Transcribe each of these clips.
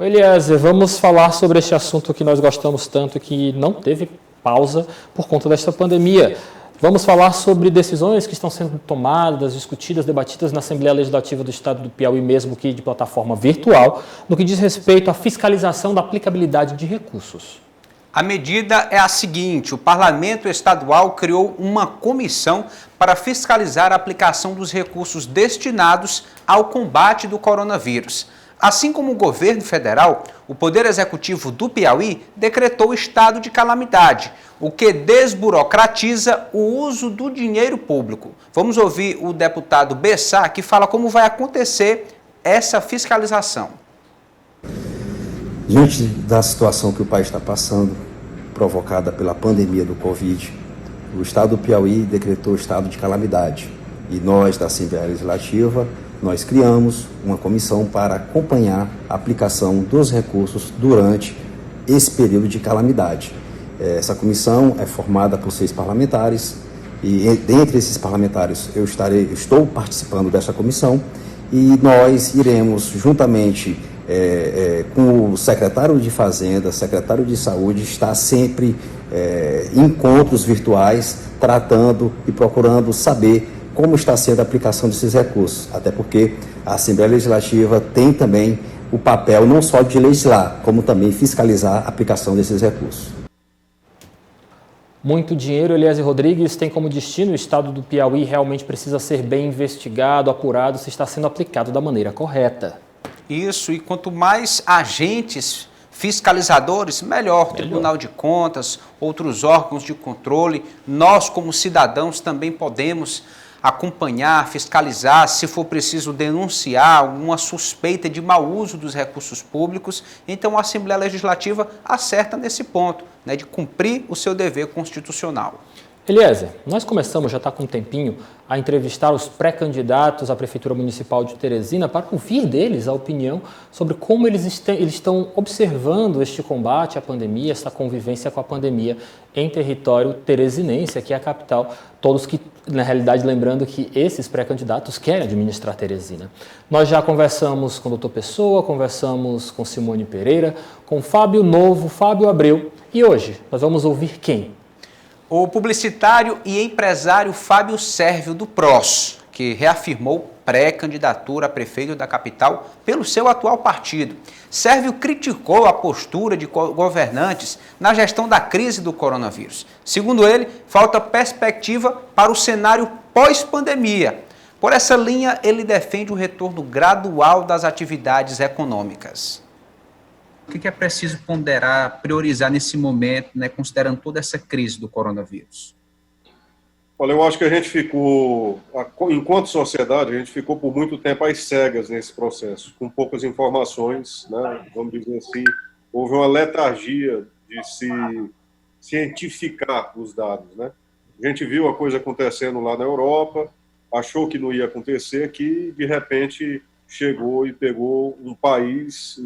Oi, Eliezer, vamos falar sobre este assunto que nós gostamos tanto e que não teve pausa por conta desta pandemia. Vamos falar sobre decisões que estão sendo tomadas, discutidas, debatidas na Assembleia Legislativa do Estado do Piauí, mesmo que de plataforma virtual, no que diz respeito à fiscalização da aplicabilidade de recursos. A medida é a seguinte: o Parlamento Estadual criou uma comissão para fiscalizar a aplicação dos recursos destinados ao combate do coronavírus. Assim como o governo federal, o Poder Executivo do Piauí decretou estado de calamidade, o que desburocratiza o uso do dinheiro público. Vamos ouvir o deputado Bessá, que fala como vai acontecer essa fiscalização. Diante da situação que o país está passando, provocada pela pandemia do Covid, o Estado do Piauí decretou estado de calamidade. E nós, da Assembleia Legislativa, nós criamos uma comissão para acompanhar a aplicação dos recursos durante esse período de calamidade. Essa comissão é formada por 6 parlamentares e, dentre esses parlamentares, estou participando dessa comissão e nós iremos, juntamente com o secretário de Fazenda, secretário de Saúde, estar sempre em encontros virtuais, tratando e procurando saber como está sendo a aplicação desses recursos, até porque a Assembleia Legislativa tem também o papel não só de legislar, como também fiscalizar a aplicação desses recursos. Muito dinheiro, Eliezer Rodrigues, tem como destino o Estado do Piauí realmente precisa ser bem investigado, apurado, se está sendo aplicado da maneira correta. Isso, e quanto mais agentes fiscalizadores, melhor. Tribunal de Contas, outros órgãos de controle, nós como cidadãos também podemos acompanhar, fiscalizar, se for preciso denunciar alguma suspeita de mau uso dos recursos públicos. Então a Assembleia Legislativa acerta nesse ponto, né, de cumprir o seu dever constitucional. Eliezer, nós começamos, já está com um tempinho, a entrevistar os pré-candidatos à Prefeitura Municipal de Teresina para ouvir deles a opinião sobre como eles estão observando este combate à pandemia, esta convivência com a pandemia em território teresinense, aqui é a capital. Todos que, na realidade, lembrando que esses pré-candidatos querem administrar Teresina. Nós já conversamos com o Dr. Pessoa, conversamos com Simone Pereira, com Fábio Novo, Fábio Abreu e hoje nós vamos ouvir quem? O publicitário e empresário Fábio Sérvio do PROS, que reafirmou pré-candidatura a prefeito da capital pelo seu atual partido. Sérvio criticou a postura de governantes na gestão da crise do coronavírus. Segundo ele, falta perspectiva para o cenário pós-pandemia. Por essa linha, ele defende o retorno gradual das atividades econômicas. O que é preciso ponderar, priorizar nesse momento, né, considerando toda essa crise do coronavírus? Olha, eu acho que a gente ficou, enquanto sociedade, a gente ficou por muito tempo às cegas nesse processo, com poucas informações, né, vamos dizer assim, houve uma letargia de se cientificar os dados, né? A gente viu a coisa acontecendo lá na Europa, achou que não ia acontecer aqui, de repente chegou e pegou um país,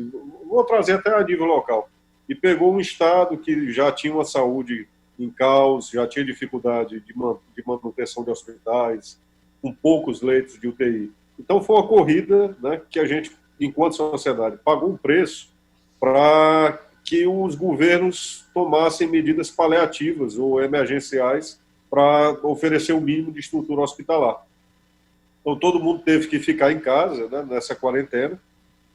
vou trazer até a nível local, e pegou um estado que já tinha uma saúde em caos, já tinha dificuldade de manutenção de hospitais, com poucos leitos de UTI. Então foi uma corrida, né, que a gente, enquanto sociedade, pagou um preço para que os governos tomassem medidas paliativas ou emergenciais para oferecer o mínimo de estrutura hospitalar. Então, todo mundo teve que ficar em casa, né, nessa quarentena,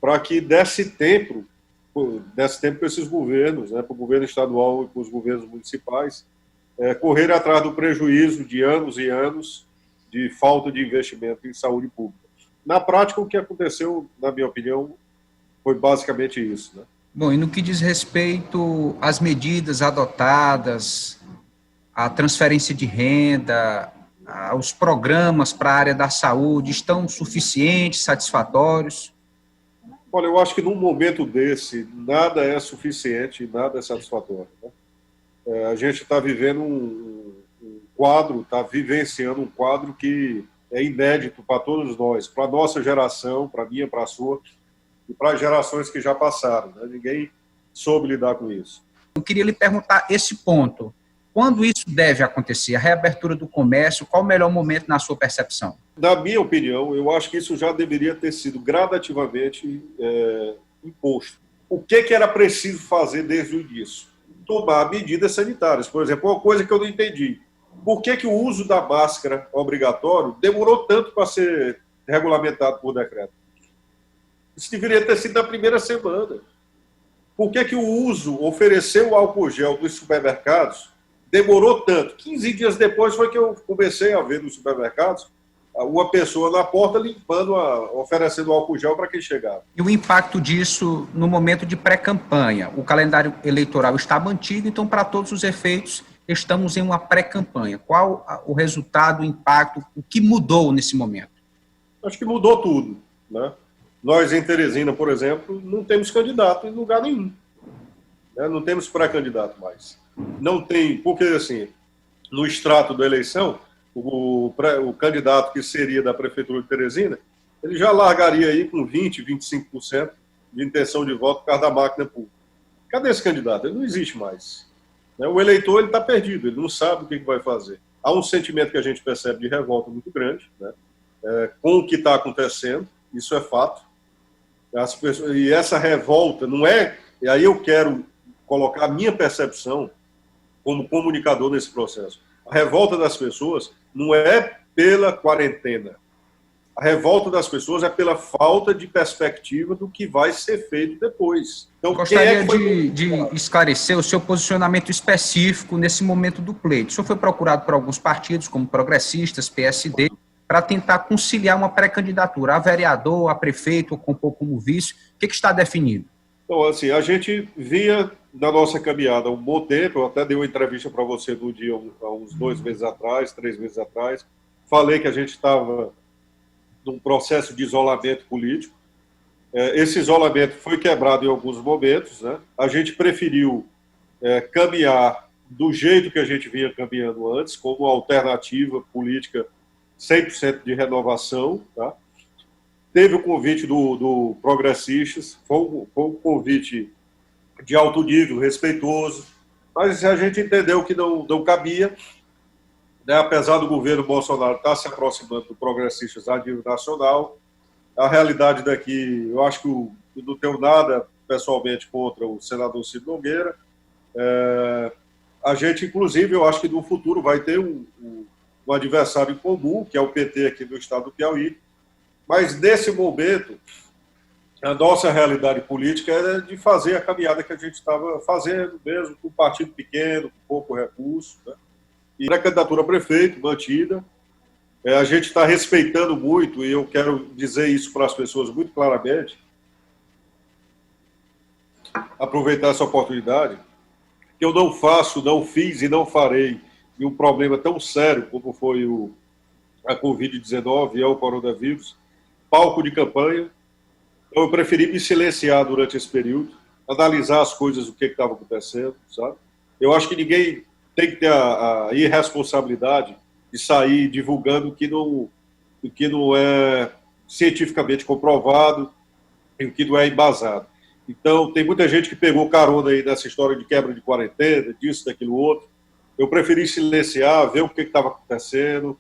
para que desse tempo para esses governos, né, para o governo estadual e para os governos municipais, correrem atrás do prejuízo de anos e anos de falta de investimento em saúde pública. Na prática, o que aconteceu, na minha opinião, foi basicamente isso, né? Bom, e no que diz respeito às medidas adotadas, à transferência de renda, os programas para a área da saúde estão suficientes, satisfatórios? Olha, eu acho que num momento desse, nada é suficiente, nada é satisfatório, né? A gente está vivendo um quadro, está vivenciando um quadro que é inédito para todos nós, para a nossa geração, para a minha, para a sua, e para as gerações que já passaram, né? Ninguém soube lidar com isso. Eu queria lhe perguntar esse ponto. Quando isso deve acontecer? A reabertura do comércio, qual o melhor momento na sua percepção? Na minha opinião, eu acho que isso já deveria ter sido gradativamente imposto. o que era preciso fazer desde o início? Tomar medidas sanitárias. Por exemplo, uma coisa que eu não entendi. Por que o uso da máscara obrigatório demorou tanto para ser regulamentado por decreto? Isso deveria ter sido na primeira semana. Por que o uso, oferecer o álcool gel nos supermercados, demorou tanto? 15 dias depois foi que eu comecei a ver nos supermercados uma pessoa na porta limpando, oferecendo álcool gel para quem chegava. E o impacto disso no momento de pré-campanha? O calendário eleitoral está mantido, então, para todos os efeitos, estamos em uma pré-campanha. Qual o resultado, o impacto, o que mudou nesse momento? Acho que mudou tudo, né? Nós, em Teresina, por exemplo, não temos candidato em lugar nenhum. Né? Não temos pré-candidato mais. Não tem, porque, assim, no extrato da eleição, o candidato que seria da Prefeitura de Teresina, ele já largaria aí com 20%, 25% de intenção de voto por causa da máquina pública. Cadê esse candidato? Ele não existe mais. Né? O eleitor está perdido, ele não sabe o que vai fazer. Há um sentimento que a gente percebe de revolta muito grande, né? Com o que está acontecendo, isso é fato. E essa revolta não é... E aí eu quero colocar a minha percepção como comunicador nesse processo. A revolta das pessoas não é pela quarentena. A revolta das pessoas é pela falta de perspectiva do que vai ser feito depois. Então, gostaria de esclarecer o seu posicionamento específico nesse momento do pleito. O senhor foi procurado por alguns partidos, como progressistas, PSD, para tentar conciliar uma pré-candidatura a vereador, a prefeito, ou compor como vice. O que está definido? Então, assim, a gente vinha na nossa caminhada há um bom tempo. Eu até dei uma entrevista para você no dia, há uns 2 meses atrás, 3 meses atrás. Falei que a gente estava num processo de isolamento político. Esse isolamento foi quebrado em alguns momentos, né? A gente preferiu caminhar do jeito que a gente vinha caminhando antes, como alternativa política 100% de renovação, tá? Teve o convite do Progressistas, foi um convite de alto nível, respeitoso, mas a gente entendeu que não cabia, né? Apesar do governo Bolsonaro estar se aproximando do Progressistas a nível nacional, a realidade daqui, eu acho que eu não tenho nada pessoalmente contra o senador Ciro Nogueira. A gente, inclusive, eu acho que no futuro vai ter um adversário em comum, que é o PT aqui no estado do Piauí, mas nesse momento a nossa realidade política era de fazer a caminhada que a gente estava fazendo, mesmo com um partido pequeno, com pouco recurso, né? E a candidatura a prefeito mantida. A gente está respeitando muito, e eu quero dizer isso para as pessoas muito claramente, aproveitar essa oportunidade, que eu não faço, não fiz e não farei de um problema tão sério como foi a Covid-19 e o coronavírus, palco de campanha. Então, eu preferi me silenciar durante esse período, analisar as coisas, o que estava acontecendo, sabe? Eu acho que ninguém tem que ter a irresponsabilidade de sair divulgando o que não é cientificamente comprovado e o que não é embasado. Então, tem muita gente que pegou carona aí nessa história de quebra de quarentena, disso, daquilo, outro. Eu preferi silenciar, ver o que estava acontecendo.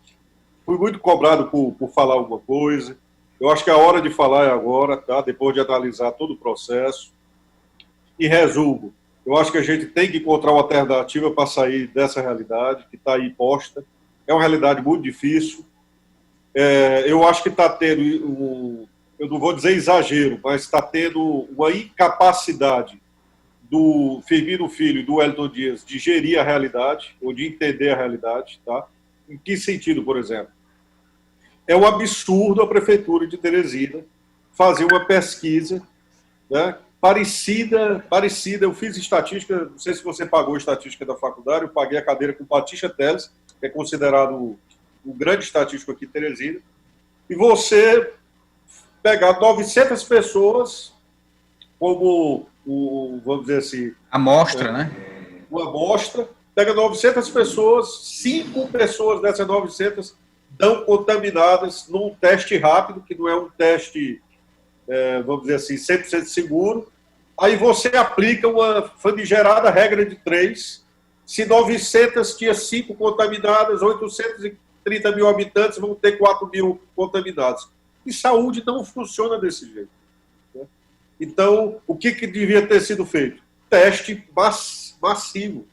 Fui muito cobrado por falar alguma coisa. Eu acho que a hora de falar é agora, tá? Depois de analisar todo o processo. Em resumo, eu acho que a gente tem que encontrar uma alternativa para sair dessa realidade que está aí posta. É uma realidade muito difícil. Eu acho que está tendo, eu não vou dizer exagero, mas está tendo uma incapacidade do Firmino Filho e do Wellington Dias de gerir a realidade, ou de entender a realidade, tá? Em que sentido, por exemplo? É um absurdo a Prefeitura de Teresina fazer uma pesquisa, né, parecida, eu fiz estatística, não sei se você pagou estatística da faculdade, eu paguei a cadeira com Patrícia Teles, que é considerado um grande estatístico aqui em Teresina, e você pegar 900 pessoas como, vamos dizer assim... Amostra, né? Uma amostra, pega 900 pessoas, 5 pessoas dessas 900 dão contaminadas num teste rápido, que não é um teste, vamos dizer assim, 100% seguro. Aí você aplica uma famigerada regra de 3. Se 900 tinha 5 contaminadas, 830 mil habitantes vão ter 4 mil contaminados. E saúde não funciona desse jeito, né? Então, o que devia ter sido feito? Teste massivo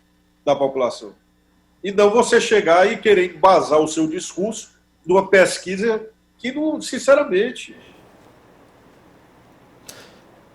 da população. E não você chegar e querer embasar o seu discurso numa pesquisa que, não, sinceramente...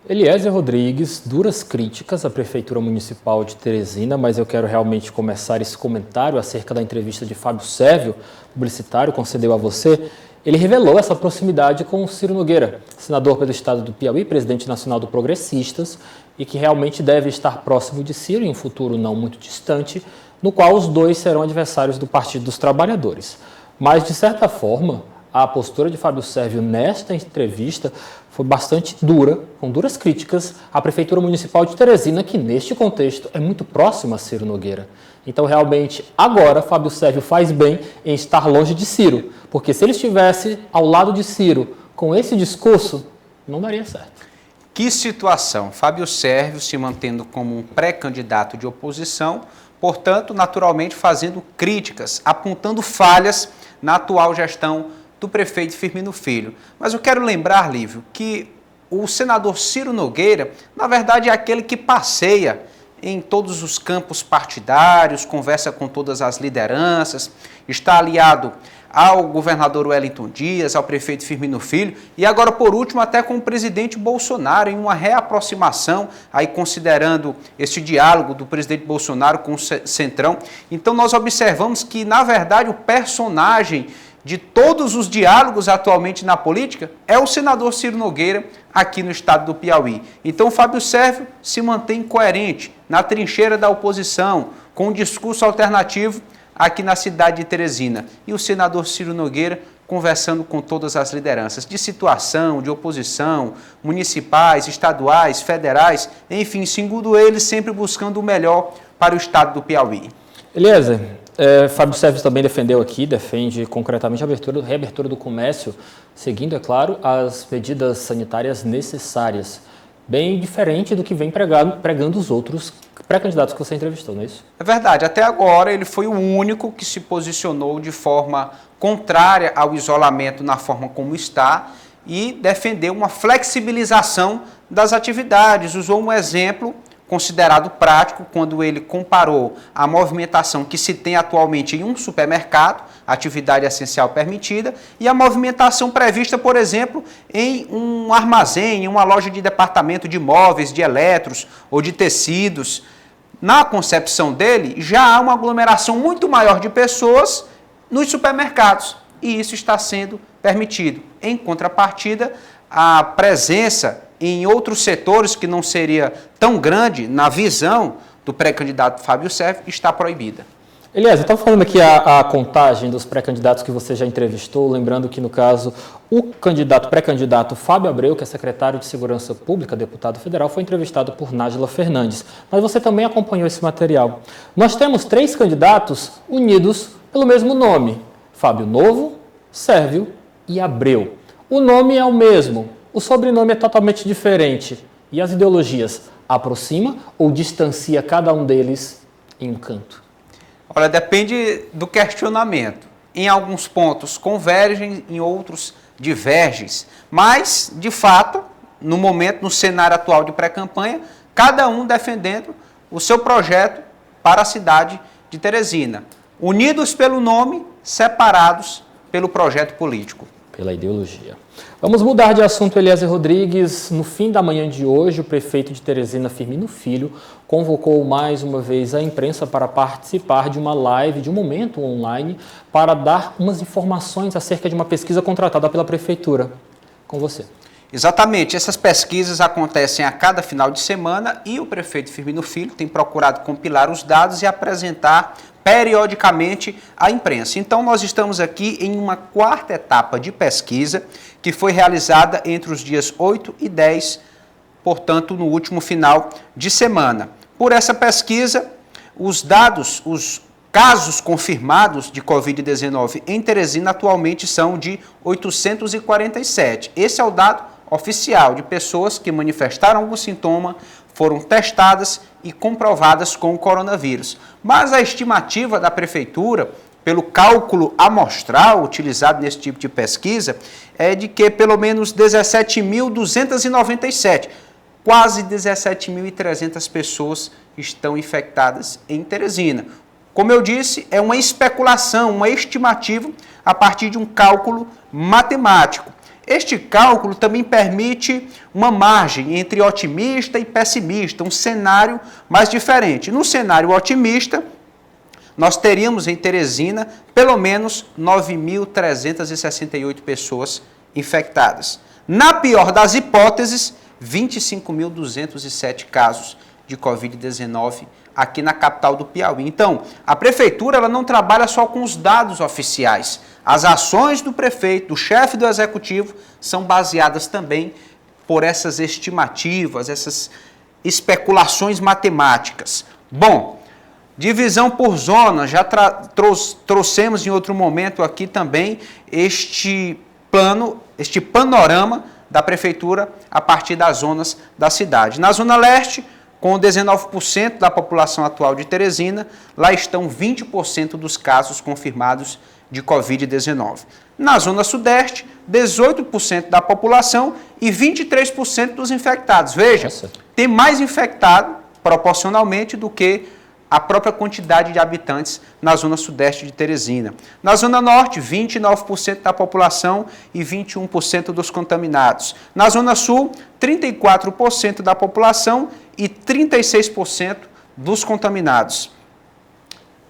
Eliezer Rodrigues, duras críticas à Prefeitura Municipal de Teresina, mas eu quero realmente começar esse comentário acerca da entrevista de Fábio Sérvio, publicitário, concedeu a você. Ele revelou essa proximidade com o Ciro Nogueira, senador pelo estado do Piauí, presidente nacional do Progressistas, e que realmente deve estar próximo de Ciro em um futuro não muito distante, no qual os dois serão adversários do Partido dos Trabalhadores. Mas, de certa forma, a postura de Fábio Sérvio nesta entrevista foi bastante dura, com duras críticas à Prefeitura Municipal de Teresina, que neste contexto é muito próxima a Ciro Nogueira. Então, realmente, agora, Fábio Sérvio faz bem em estar longe de Ciro, porque se ele estivesse ao lado de Ciro com esse discurso, não daria certo. Que situação! Fábio Sérvio se mantendo como um pré-candidato de oposição, portanto, naturalmente fazendo críticas, apontando falhas na atual gestão do prefeito Firmino Filho. Mas eu quero lembrar, Lívio, que o senador Ciro Nogueira, na verdade, é aquele que passeia em todos os campos partidários, conversa com todas as lideranças, está aliado ao governador Wellington Dias, ao prefeito Firmino Filho e agora, por último, até com o presidente Bolsonaro, em uma reaproximação, aí considerando esse diálogo do presidente Bolsonaro com o Centrão. Então, nós observamos que, na verdade, o personagem de todos os diálogos atualmente na política é o senador Ciro Nogueira aqui no estado do Piauí. Então o Fábio Sérvio se mantém coerente na trincheira da oposição, com um discurso alternativo aqui na cidade de Teresina. E o senador Ciro Nogueira conversando com todas as lideranças de situação, de oposição, municipais, estaduais, federais, enfim, segundo ele, sempre buscando o melhor para o estado do Piauí. Eliezer, Fábio Sérvio também defende concretamente a reabertura do comércio, seguindo, é claro, as medidas sanitárias necessárias. Bem diferente do que vem pregando os outros pré-candidatos que você entrevistou, não é isso? É verdade. Até agora ele foi o único que se posicionou de forma contrária ao isolamento na forma como está e defendeu uma flexibilização das atividades. Usou um exemplo considerado prático quando ele comparou a movimentação que se tem atualmente em um supermercado, atividade essencial permitida, e a movimentação prevista, por exemplo, em um armazém, em uma loja de departamento de móveis, de eletros ou de tecidos. Na concepção dele, já há uma aglomeração muito maior de pessoas nos supermercados, e isso está sendo permitido. Em contrapartida, a presença em outros setores que não seria tão grande na visão do pré-candidato Fábio Sérvio está proibida. Eliezer, estava falando aqui a contagem dos pré-candidatos que você já entrevistou, lembrando que, no caso, o pré-candidato Fábio Abreu, que é secretário de Segurança Pública, deputado federal, foi entrevistado por Nájila Fernandes. Mas você também acompanhou esse material. Nós temos 3 candidatos unidos pelo mesmo nome: Fábio Novo, Sérvio e Abreu. O nome é o mesmo, o sobrenome é totalmente diferente. E as ideologias aproxima ou distancia cada um deles em um canto? Olha, depende do questionamento. Em alguns pontos convergem, em outros divergem. Mas, de fato, no momento, no cenário atual de pré-campanha, cada um defendendo o seu projeto para a cidade de Teresina. Unidos pelo nome, separados pelo projeto político. Pela ideologia. Vamos mudar de assunto, Eliezer Rodrigues. No fim da manhã de hoje, o prefeito de Teresina, Firmino Filho, convocou mais uma vez a imprensa para participar de uma live, de um momento online, para dar umas informações acerca de uma pesquisa contratada pela prefeitura. Com você. Exatamente, essas pesquisas acontecem a cada final de semana e o prefeito Firmino Filho tem procurado compilar os dados e apresentar periodicamente à imprensa. Então, nós estamos aqui em uma 4ª etapa de pesquisa que foi realizada entre os dias 8 e 10, portanto, no último final de semana. Por essa pesquisa, os dados, os casos confirmados de Covid-19 em Teresina atualmente são de 847. Esse é o dado oficial de pessoas que manifestaram algum sintoma, foram testadas e comprovadas com o coronavírus. Mas a estimativa da prefeitura, pelo cálculo amostral utilizado nesse tipo de pesquisa, é de que pelo menos 17.297, quase 17.300 pessoas estão infectadas em Teresina. Como eu disse, é uma especulação, uma estimativa a partir de um cálculo matemático. Este cálculo também permite uma margem entre otimista e pessimista, um cenário mais diferente. No cenário otimista, nós teríamos em Teresina pelo menos 9.368 pessoas infectadas. Na pior das hipóteses, 25.207 casos de Covid-19 aqui na capital do Piauí. Então, a prefeitura ela não trabalha só com os dados oficiais. As ações do prefeito, do chefe do executivo, são baseadas também por essas estimativas, essas especulações matemáticas. Bom, divisão por zonas, já trouxemos em outro momento aqui também este panorama da prefeitura a partir das zonas da cidade. Na Zona Leste, com 19% da população atual de Teresina, lá estão 20% dos casos confirmados de Covid-19. Na Zona Sudeste, 18% da população e 23% dos infectados. Veja, tem mais infectado proporcionalmente do que a própria quantidade de habitantes na Zona Sudeste de Teresina. Na Zona Norte, 29% da população e 21% dos contaminados. Na Zona Sul, 34% da população e 36% dos contaminados.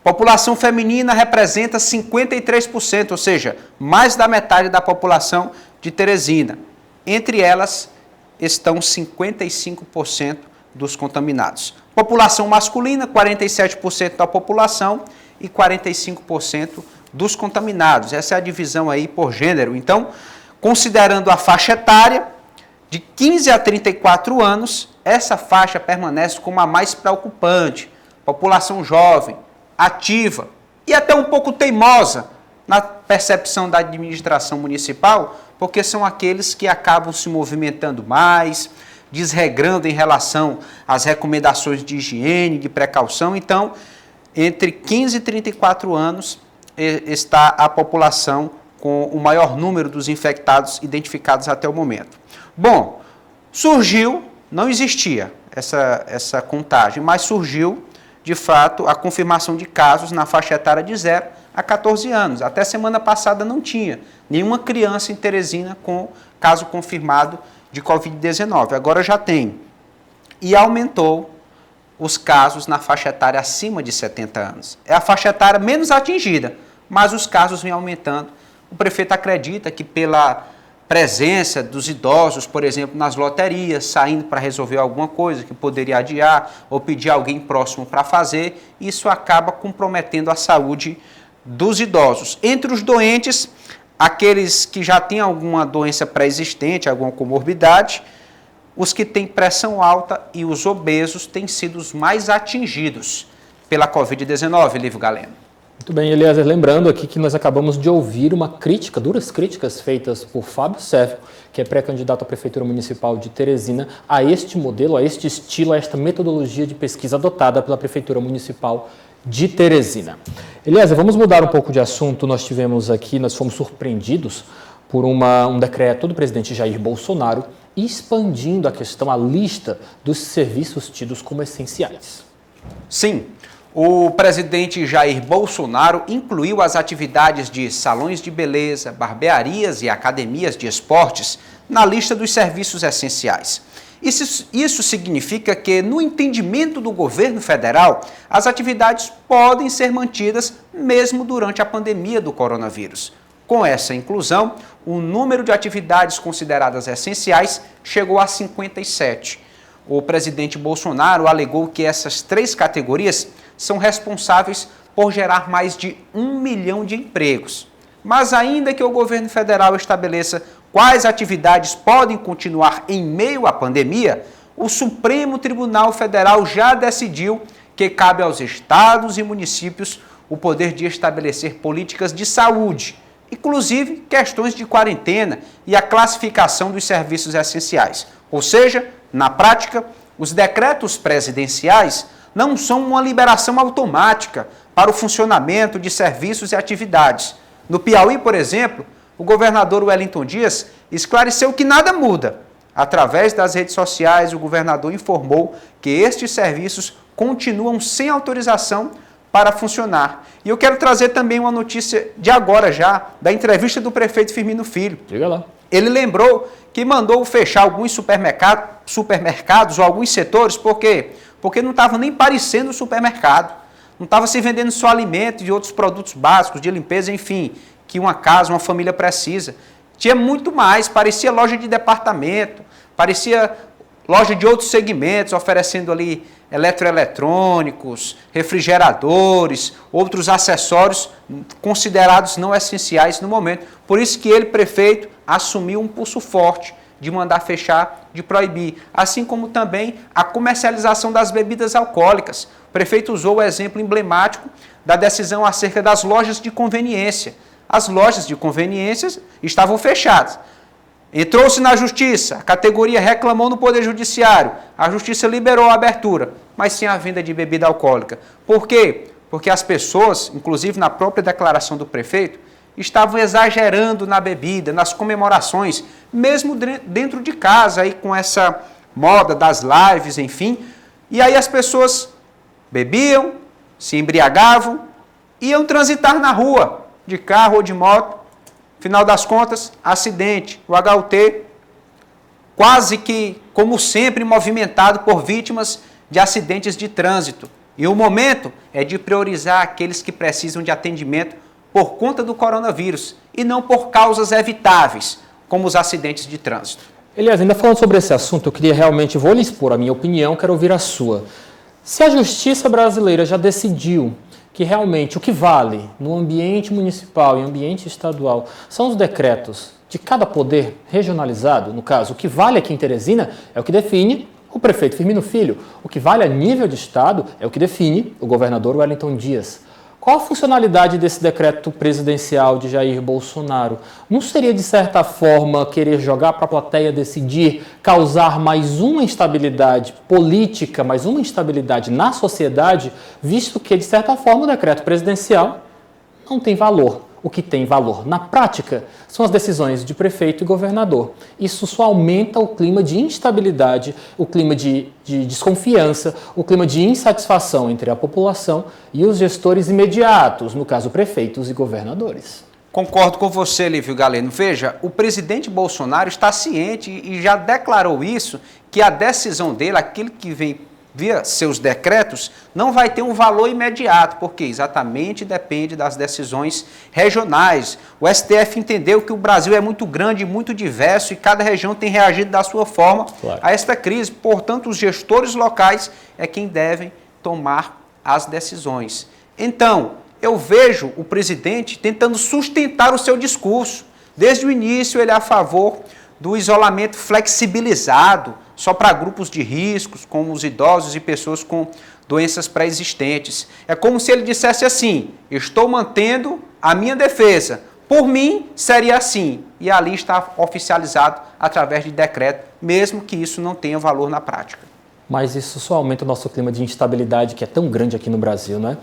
População feminina representa 53%, ou seja, mais da metade da população de Teresina. Entre elas estão 55% dos contaminados. População masculina, 47% da população e 45% dos contaminados. Essa é a divisão aí por gênero. Então, considerando a faixa etária, de 15 a 34 anos, essa faixa permanece como a mais preocupante. População jovem, ativa e até um pouco teimosa na percepção da administração municipal, porque são aqueles que acabam se movimentando mais, desregrando em relação às recomendações de higiene, de precaução. Então, entre 15 e 34 anos está a população com o maior número dos infectados identificados até o momento. Bom, surgiu, não existia essa contagem, mas surgiu, de fato, a confirmação de casos na faixa etária de 0 a 14 anos. Até semana passada não tinha nenhuma criança em Teresina com caso confirmado de Covid-19. Agora já tem. E aumentou os casos na faixa etária acima de 70 anos. É a faixa etária menos atingida, mas os casos vêm aumentando. O prefeito acredita que pela presença dos idosos, por exemplo, nas loterias, saindo para resolver alguma coisa que poderia adiar ou pedir alguém próximo para fazer, isso acaba comprometendo a saúde dos idosos. Entre os doentes, aqueles que já têm alguma doença pré-existente, alguma comorbidade, os que têm pressão alta e os obesos têm sido os mais atingidos pela Covid-19, Lívio Galeno. Muito bem, Eliezer, lembrando aqui que nós acabamos de ouvir uma crítica, duras críticas feitas por Fábio Sérvio, que é pré-candidato à Prefeitura Municipal de Teresina, a este modelo, a este estilo, a esta metodologia de pesquisa adotada pela Prefeitura Municipal de Teresina. Eliezer, vamos mudar um pouco de assunto. Nós fomos surpreendidos por um decreto do presidente Jair Bolsonaro expandindo a questão, a lista dos serviços tidos como essenciais. Sim, o presidente Jair Bolsonaro incluiu as atividades de salões de beleza, barbearias e academias de esportes na lista dos serviços essenciais. Isso significa que, no entendimento do governo federal, as atividades podem ser mantidas mesmo durante a pandemia do coronavírus. Com essa inclusão, o número de atividades consideradas essenciais chegou a 57. O presidente Bolsonaro alegou que essas 3 categorias são responsáveis por gerar mais de 1 milhão de empregos. Mas ainda que o governo federal estabeleça quais atividades podem continuar em meio à pandemia, o Supremo Tribunal Federal já decidiu que cabe aos estados e municípios o poder de estabelecer políticas de saúde, inclusive questões de quarentena e a classificação dos serviços essenciais. Ou seja, na prática, os decretos presidenciais não são uma liberação automática para o funcionamento de serviços e atividades. No Piauí, por exemplo, o governador Wellington Dias esclareceu que nada muda. Através das redes sociais, o governador informou que estes serviços continuam sem autorização para funcionar. E eu quero trazer também uma notícia de agora já, da entrevista do prefeito Firmino Filho. Diga lá. Ele lembrou que mandou fechar alguns supermercados ou alguns setores, por quê? Porque não estava nem parecendo supermercado. Não estava se vendendo só alimento e outros produtos básicos, de limpeza, enfim, que uma casa, uma família precisa. Tinha muito mais, parecia loja de departamento, parecia loja de outros segmentos, oferecendo ali eletroeletrônicos, refrigeradores, outros acessórios considerados não essenciais no momento. Por isso que ele, prefeito, assumiu um pulso forte de mandar fechar, de proibir, assim como também a comercialização das bebidas alcoólicas. O prefeito usou o exemplo emblemático da decisão acerca das lojas de conveniência. As lojas de conveniências estavam fechadas. Entrou-se na justiça, a categoria reclamou no Poder Judiciário, a justiça liberou a abertura, mas sem a venda de bebida alcoólica. Por quê? Porque as pessoas, inclusive na própria declaração do prefeito, estavam exagerando na bebida, nas comemorações, mesmo dentro de casa, aí com essa moda das lives, enfim. E aí as pessoas bebiam, se embriagavam, iam transitar na rua, de carro ou de moto. Final das contas, acidente. O HUT, quase que, como sempre, movimentado por vítimas de acidentes de trânsito. E o momento é de priorizar aqueles que precisam de atendimento por conta do coronavírus e não por causas evitáveis, como os acidentes de trânsito. Elias, ainda falando sobre esse assunto, eu queria realmente, vou lhe expor a minha opinião, quero ouvir a sua. Se a justiça brasileira já decidiu que realmente o que vale no ambiente municipal e ambiente estadual são os decretos de cada poder regionalizado, no caso, o que vale aqui em Teresina é o que define o prefeito Firmino Filho, o que vale a nível de estado é o que define o governador Wellington Dias. Qual a funcionalidade desse decreto presidencial de Jair Bolsonaro? Não seria, de certa forma, querer jogar para a plateia decidir, causar mais uma instabilidade política, mais uma instabilidade na sociedade, visto que, de certa forma, o decreto presidencial não tem valor. O que tem valor na prática são as decisões de prefeito e governador. Isso só aumenta o clima de instabilidade, o clima de desconfiança, o clima de insatisfação entre a população e os gestores imediatos, no caso prefeitos e governadores. Concordo com você, Lívio Galeno. Veja, o presidente Bolsonaro está ciente e já declarou isso, que a decisão dele, aquilo que vem via seus decretos, não vai ter um valor imediato, porque exatamente depende das decisões regionais. O STF entendeu que o Brasil é muito grande e muito diverso e cada região tem reagido da sua forma a esta crise. Portanto, os gestores locais é quem devem tomar as decisões. Então, eu vejo o presidente tentando sustentar o seu discurso. Desde o início, ele é a favor do isolamento flexibilizado, só para grupos de riscos, como os idosos e pessoas com doenças pré-existentes. É como se ele dissesse assim: estou mantendo a minha defesa. Por mim, seria assim. E ali está oficializado através de decreto, mesmo que isso não tenha valor na prática. Mas isso só aumenta o nosso clima de instabilidade, que é tão grande aqui no Brasil, né?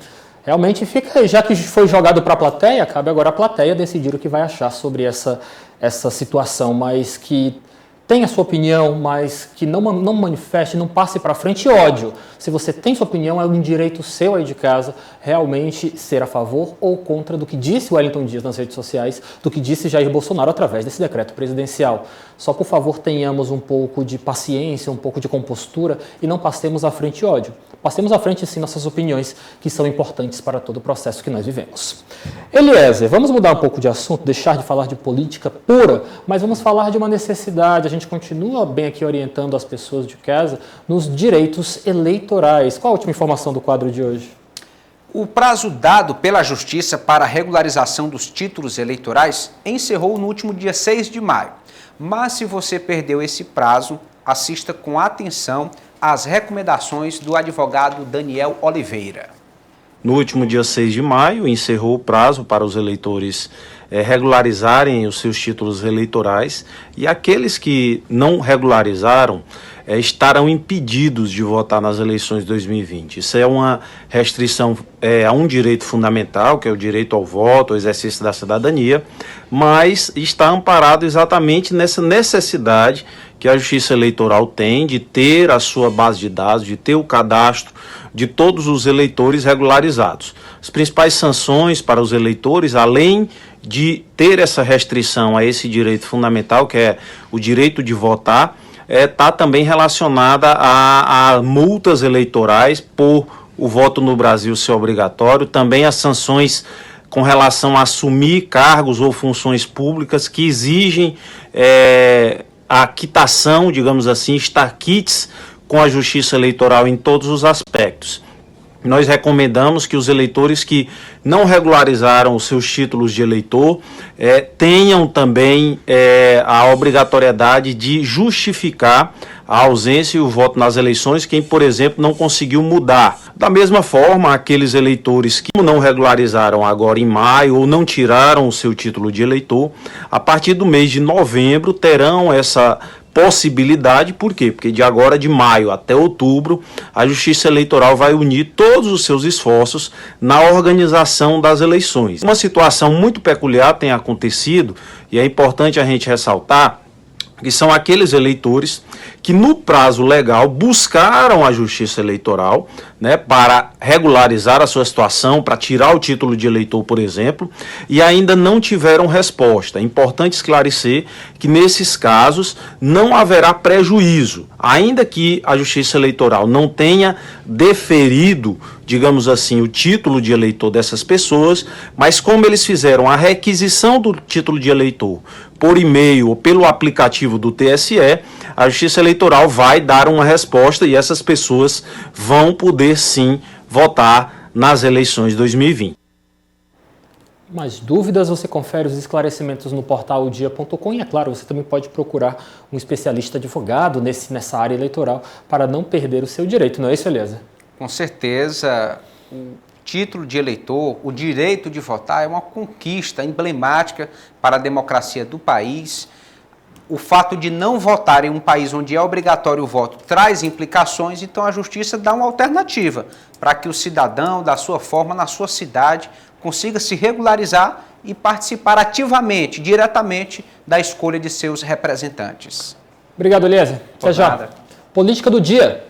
Realmente fica, já que foi jogado para a plateia, cabe agora a plateia decidir o que vai achar sobre essa situação, mas que tenha sua opinião, mas que não manifeste, não passe para frente ódio. Se você tem sua opinião, é um direito seu aí de casa realmente ser a favor ou contra do que disse Wellington Dias nas redes sociais, do que disse Jair Bolsonaro através desse decreto presidencial. Só, por favor, tenhamos um pouco de paciência, um pouco de compostura e não passemos à frente ódio. Passemos à frente, sim, nossas opiniões, que são importantes para todo o processo que nós vivemos. Eliezer, vamos mudar um pouco de assunto, deixar de falar de política pura, mas vamos falar de uma necessidade. A gente continua bem aqui orientando as pessoas de casa nos direitos eleitorais. Qual a última informação do quadro de hoje? O prazo dado pela Justiça para a regularização dos títulos eleitorais encerrou no último dia 6 de maio. Mas se você perdeu esse prazo, assista com atenção às recomendações do advogado Daniel Oliveira. No último dia 6 de maio, encerrou o prazo para os eleitores regularizarem os seus títulos eleitorais e aqueles que não regularizaram estarão impedidos de votar nas eleições de 2020. Isso é uma restrição a um direito fundamental, que é o direito ao voto, ao exercício da cidadania, mas está amparado exatamente nessa necessidade que a Justiça Eleitoral tem de ter a sua base de dados, de ter o cadastro de todos os eleitores regularizados. As principais sanções para os eleitores, além de ter essa restrição a esse direito fundamental, que é o direito de votar, está também relacionada a multas eleitorais por o voto no Brasil ser obrigatório, também as sanções com relação a assumir cargos ou funções públicas que exigem a quitação, digamos assim, estar quites com a Justiça Eleitoral em todos os aspectos. Nós recomendamos que os eleitores que não regularizaram os seus títulos de eleitor tenham também a obrigatoriedade de justificar a ausência e o voto nas eleições, quem, por exemplo, não conseguiu mudar. Da mesma forma, aqueles eleitores que não regularizaram agora em maio ou não tiraram o seu título de eleitor, a partir do mês de novembro terão essa possibilidade. Por quê? Porque de agora, de maio até outubro, a Justiça Eleitoral vai unir todos os seus esforços na organização das eleições. Uma situação muito peculiar tem acontecido, e é importante a gente ressaltar, que são aqueles eleitores que no prazo legal buscaram a Justiça Eleitoral, para regularizar a sua situação, para tirar o título de eleitor, por exemplo, e ainda não tiveram resposta. É importante esclarecer que nesses casos não haverá prejuízo, ainda que a Justiça Eleitoral não tenha deferido, digamos assim, o título de eleitor dessas pessoas, mas como eles fizeram a requisição do título de eleitor por e-mail ou pelo aplicativo do TSE, a Justiça Eleitoral vai dar uma resposta e essas pessoas vão poder sim votar nas eleições de 2020. Mais dúvidas, você confere os esclarecimentos no portal odia.com e, é claro, você também pode procurar um especialista advogado nessa área eleitoral para não perder o seu direito, não é isso, Eliezer? Com certeza, o título de eleitor, o direito de votar é uma conquista emblemática para a democracia do país. O fato de não votar em um país onde é obrigatório o voto traz implicações, então a Justiça dá uma alternativa para que o cidadão, da sua forma, na sua cidade, consiga se regularizar e participar ativamente, diretamente, da escolha de seus representantes. Obrigado, Eliezer. Até já. Política do dia.